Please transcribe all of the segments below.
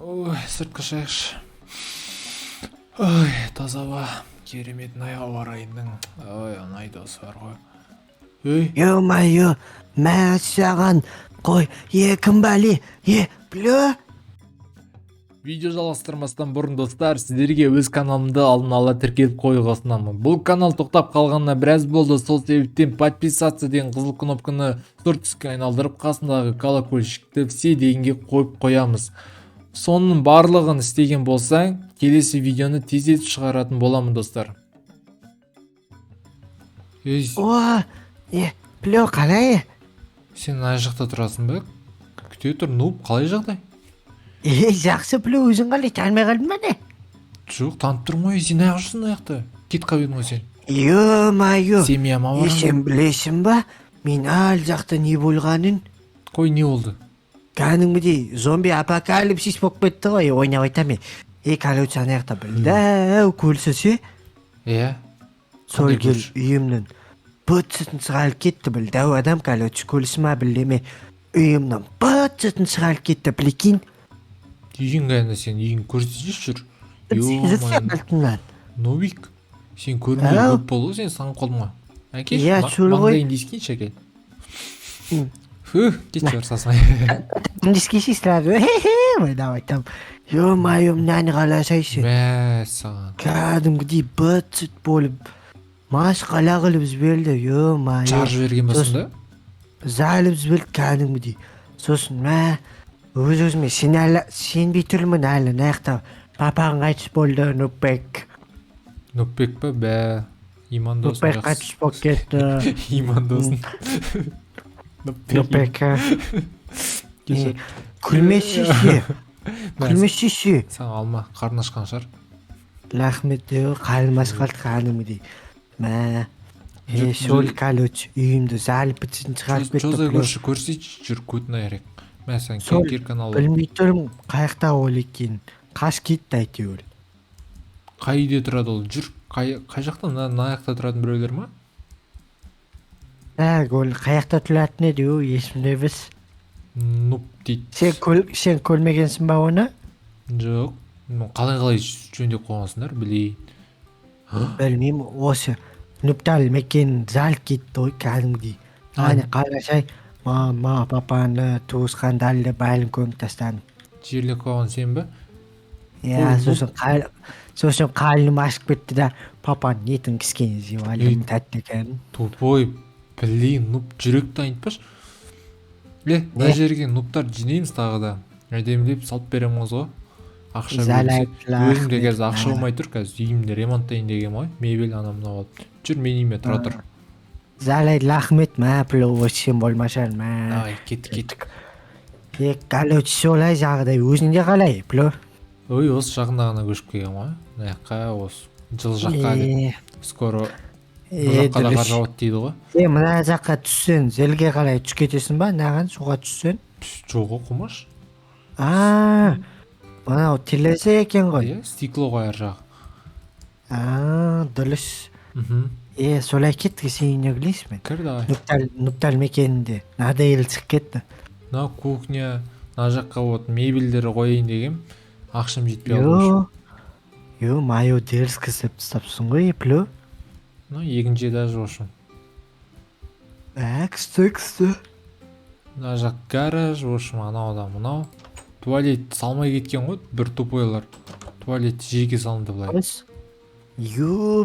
Ой, сыртқа шығайықшы. Ой, таза ауа. Керемет ауа райының. Ой, ұнайды осы бар ғой. Ей, Ё-моё, мәссаған, қой, кім бәле, плё? видео жалғастырмастан бұрын достар, сіздерге өз каналымды алдын ала тіркеліп қоюға ұсынамын. Бұл канал тоқтап қалғанына біраз болды, сол себептен подписаться деген қызыл кнопканы сұр түске айналдырып, қасындағы колокольчикті все дегенге қойып қоямыз. Соның барлығын істеген болсаң, келесі видеоны тездетіп шығаратын боламын достар. Ей, О, плё, қалай? сен ай жақта тұрасың ба? Күте тұр, нуп, қалай жағдай? Жақсы, плё, өзің қалай, танымай қалдың ба не? Жоқ, танып тұрмын ғой, сен аяқ жүрсің аяқта. Кет қабедің ғой сен. Ё-моё, Семьяма барам. сен білесің ба? Мен ал жақта не болғанын? Қой, не болды? Кәдімгідей зомби апокалипсис болып кетті ғой, ойнап айтам мен. Короче, ана жақта білдәу көлсісе, сол Қандай кел көрші? үйімнің быт-сытын шығарып кетті, білдәу адам, короче, көлсі ма білдеме. Үйімнің быт-сытын шығарып кетті, білекин. Үйің қайында сен, үйің көрсетші жүр. Зіттен Новик, сен көрмей Ау. көп болды, сен сан қолыңа. Әкеш, Иә, сол ғой. маңдайын дескенші әкел. Кетші барсасың. Дискеші сразу, ойнап айтам. Ё-моё, мынаны қаласайшы. Мә, саған. Кәдімгідей быт-сыт болып, масқала қылып жіберді, ё-моё. Шарж берген басын да? Залып жіберді кәдімгідей. Сосын, өз-өзіме сенбей тұрмын әлі, наяқта папаң қайтыс болды, Нупбек. Нупбек па, бә, иман досын Нупбек қайтыс болып кетті. Иман досын. Нупбек. Күлмесейші. Күлмесейші. Саған алма, қарны ашқан шығар. Рахмет, қалмас қалды кәдімгідей. Сол кәлөч үйімді залып бітсін шығарып кетті. Жозай көрші көрсетші жүр, көтін айырек. Мә, сән Сол керкен алып. білмей тұрмын, қаяқта ол екен. Қаш кетті әйтеуір. Қай үйде тұрады ол? Жүр, қай жақта, мына жақта тұратын біреулер ма? Ол қаяқта тұратын еді, есімде біз. Нуп дейді. Сен көрмегенсің ба оны? Жоқ. Қалай жөндеп қойғансыңдар, білейін. Білмеймін, осы нүптал мекен зал кетті ғой, кәдімгідей. Аны қарасай, мама, папаны, туысқандарды бәрін көміп тастадым. Жерлеп қойған сен бе? Сосын қалыным ашып кетті да, папаның етін кішкене жеп алдым, тәтті екен. Тупой, білейін, нуп жүректі айнытпаш. Мына жерге нуптар жинейміз тағы да. Әдемілеп салып береміз ғой. Ақша бөлсе. Өзімде қазір ақша болмай тұр, қазір үйімді ремонттайын деген ғой. Мебель анамына алып. Жүр, мен үйіме тұра тұр. Залайды, рахмет, сен болмашар, Давай, кеттік. Короче, солай жағдай, өзінде қалай, пло? Ой, осы жағында ғана көшіп келген ғой. Мына жаққа, осы жыл жаққа деп. Скоро бұл жаққа да қар жауады дейді ғой. Мына жаққа түссен, зелге қалай түс кетесің ба, наған суға түссен? Жоқ оқымаш. Мынау терезе екен ғой. Стекло ғой ар жағы. Дұрыс. Солай кетті, сен үйіне білесің мен. Кір давай. Нүптал мекенінде надоел шығып кетті. Мына кухня, мына жаққа вот мебельдері қойайын деген, ақшам жетпей алып жүр. Майо дерзкі сеп тастапсың ғой, пло? Екінші даже ошым. Күсті. Мына жақ гараж, ошым, анау да мынау. Туалет салмай кеткен ғой, бір тупойлар. Туалет жеке салынды былай.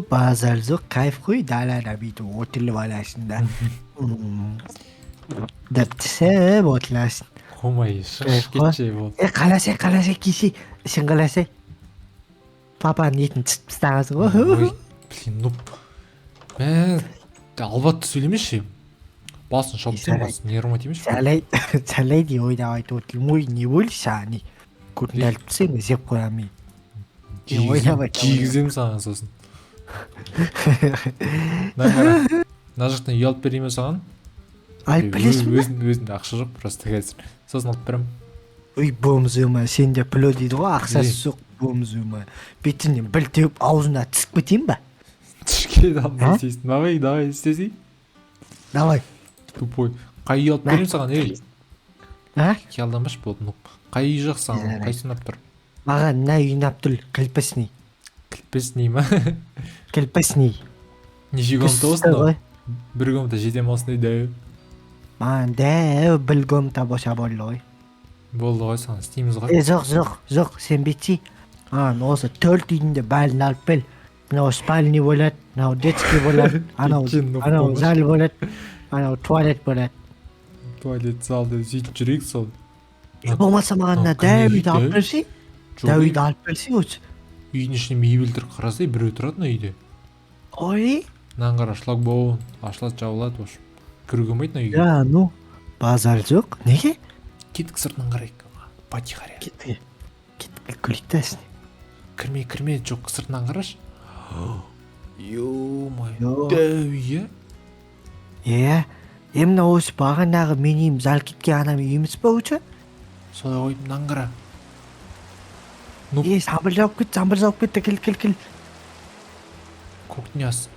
Базар жоқ, кайф қой, далада бүйтіп отырып аласың да. Дәптісіп отырасың. Қомай, шығып кетші болды. Қаласай, кешей, ішін қаласай. Папаның етін түсіп тастағансың ғой. Блин, нұп. Албатты сөйлемеші. Басын шаптың, басын нервыма тимеші. Салайды ойнап айтып отырмын, ой, не болды сағаны. Көрінді алыпсың, зеп қоямын. Кигізем саған сосын. Мына жақтан үй алып берейме саған? Алып білесің бе? Өзінде ақша жоқ, просто қазір. Сосын алып берем. Ой, бомзыма, сенде пло дейді ғой, ақсасы жоқ, бомзыма. Бетінен біл теуіп, аузына түсіп кетейін ба? Түшкеді алып істейсің. Давай, істесей. Давай. Тупой. Қай үй алып берем саған, ей? А? Қиялданбаш болды, нұп. Қай үй жақ саған, қай сынап тұр? Маған мына үйнап тұр кілпісний. Кілпесний ма? Кілпісний. Неше комната болсын ол? Бір комната жете ма осындай дәу? Маған дәу бір комната болса болды ғой. Болды ғой, сан істейміз ғой. Жоқ, сен бүйтсей. Осы 4 үйдің де бәрін алып бел. Мынау спальный болады, мынау детский болады, анау зал болады, анау туалет болады. Туалет залды сөйтіп жүрейік сол. Болмаса маған мына дәу үйді алып берсей. Дәу үйді алып берсей осы. Үйдің ішіне мебельдер қарасай, біреу тұрады мына үйде. Ой. Мынаны қара, шлагбаум ашылады, жабылады, вош. Кіруге болмайды мына үйге. Я, ну, базар жоқ. Неге? Кеттік сыртынан қарайық. Патихария. Кеттік көрейік та сіне. Кірме, жоқ сыртынан қараш. Ё-май, дәу үй, е? Мына осы бағанағы мен үйім зал кеткен анам үйіміз ба өте? солай қойып, мынаны қара. Самбыр жауып кетті, кел. Кухнясы.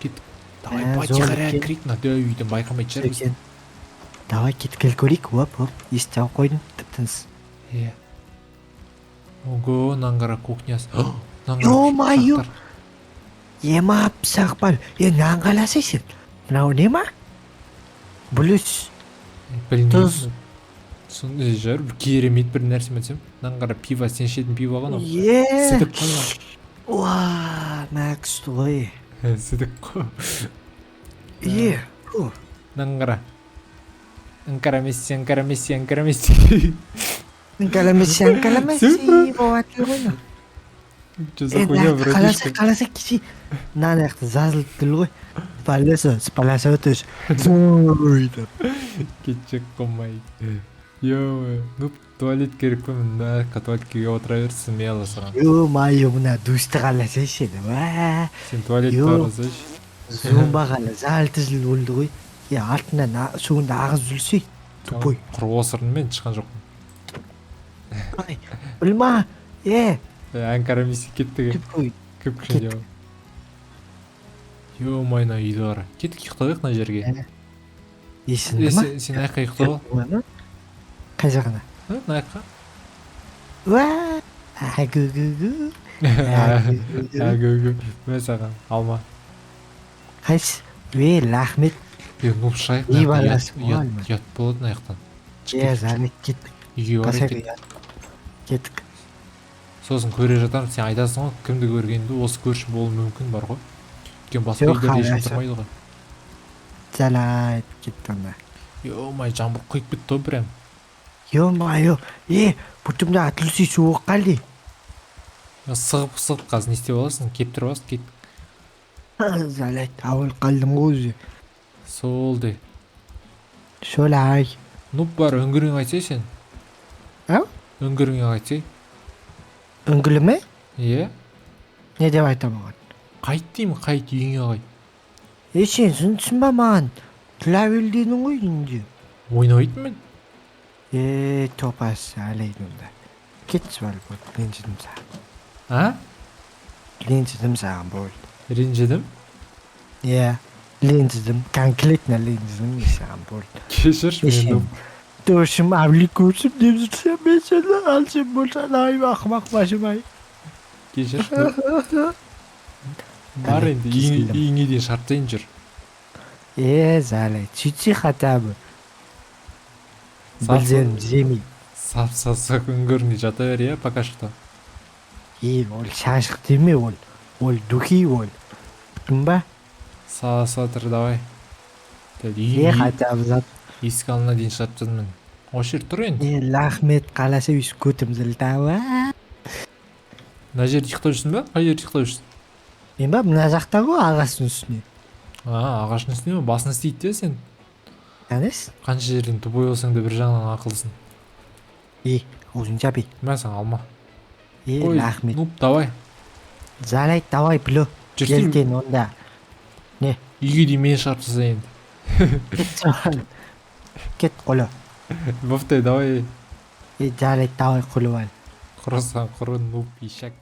Кеттік. Давай патихария кірейік, мына дәу үйден байқамайды шығармыз. Давай кел көрейік, оп, естіп қойдың, тіп-тыныс. Ого, мынаны қара, кухнясы. Ё-майё! Ема сақпал, нан қаласайсың? Мынау не ма? Блюз. Білмеймін. Сондай жар, керемет бір нәрсе мәтсем. Мынаны қара, пиво, сен ішетін пиво ғана. Сідік қойған. Уа, мәкс той. Сідік қой. Мынаны қара. Анкарамесси. Анкаламесси, болатын ғой. Қаласа кешей. Мынаны ақты жазылып тұр ғой. Спаласа өтіш. Кетчек қомай. Ну, туалет керек пе, мына туалеткеге отыра берсін, мен аласыған. Ё-майё, мына дұсты қаласайшы еді. Сен туалетті арасайшы. Зумба қала, зал тізіл олды ғой. Артынан суынды ағыз үлсей. Тупой. Құр осырын мен шыққан жоқпын. Білма, Анкарамесси кеттіге. Тупой. Көп кішін жауы. Ё-майна үйді қара. Кеттік ұйықтайық мына жерге. Есінді ма? Сен аяққа ұйықтау. Қай жағына? Мына аяққа. Әгүгү. Мен саған, алма. Қайсы? Рахмет. Нұп шайық. Не баласы болма. Ят болады мына аяқтан. Зармет кеттік. Үйге барайық. Кеттік. Сосын көре жатармын, сен айтасың ғой, кімді көргенді осы көрші болуы мүмкін бар ғой. Өйткені басқа үйлерде ешкім тұрмайды ғой. Залайт кетті онда. Ё-май, жаңбыр құйып бітті ғой прям. Ё-майё, бұтымда атылсы суық қалды. Сығып қазір не істеп аласың, кеп тұрып аласың, кет. Залайт, ауыл қалдым ғой өзі. Солды. Солай. Нұп бар, өңгірің айтсай сен. Өңгіріңе айтсай. Үңгілі ме? Е? Не деп айтам оған? Қайт деймін, қайт үйіңе қайт. Сен түсін ба маған? Тұлавелденің ғой үйінде. Ойнайтын мен? Топас әлейді онда. Кетсі бар болды, ренжідім саған. Ренжідім саған болды. Ренжідім? Ренжідім. Конкретно ренжідім саған болды. Кешірші мен. Дошым авли көрсіп деп жүрсем, мен сені алсам болсан айым ақымақ башым ай. Кешірші. Бар енді, үйіңе дейін шарттайын жүр. Залай, сөйтсе қатабы. Білзем, жемей. Сап-сап өңгіріңе жата бер, пока что. Ол шашық деме ол. Ол духи ол. Күн ба? Сатыр, давай. Қатабы зат. Есік алына дейін шарттадым мен. Осы жер тұр енді. Рахмет, қаласа үйсі көтім зілтауы. Мына жерде ұйықтап жүрсің ба? Қай жерде ұйықтап жүрсің? Мен ба, мына жақта ғой ағаштың үстіне. Ағаштың үстіне ме? Басын істейді де сен. Қаныс? Қанша жерден тупой болсаң да бір жағынан ақылсың. Өзің жабей. Мен саған алма. Рахмет. Нуп, давай. Залайт, давай, білу. Келген онда. Не? Үйге дейін мен шарпсыза енді. Кет қолы. Бовтай, давай. Залайт, давай қолы бар. Құрысан, құры, нуп, ишак.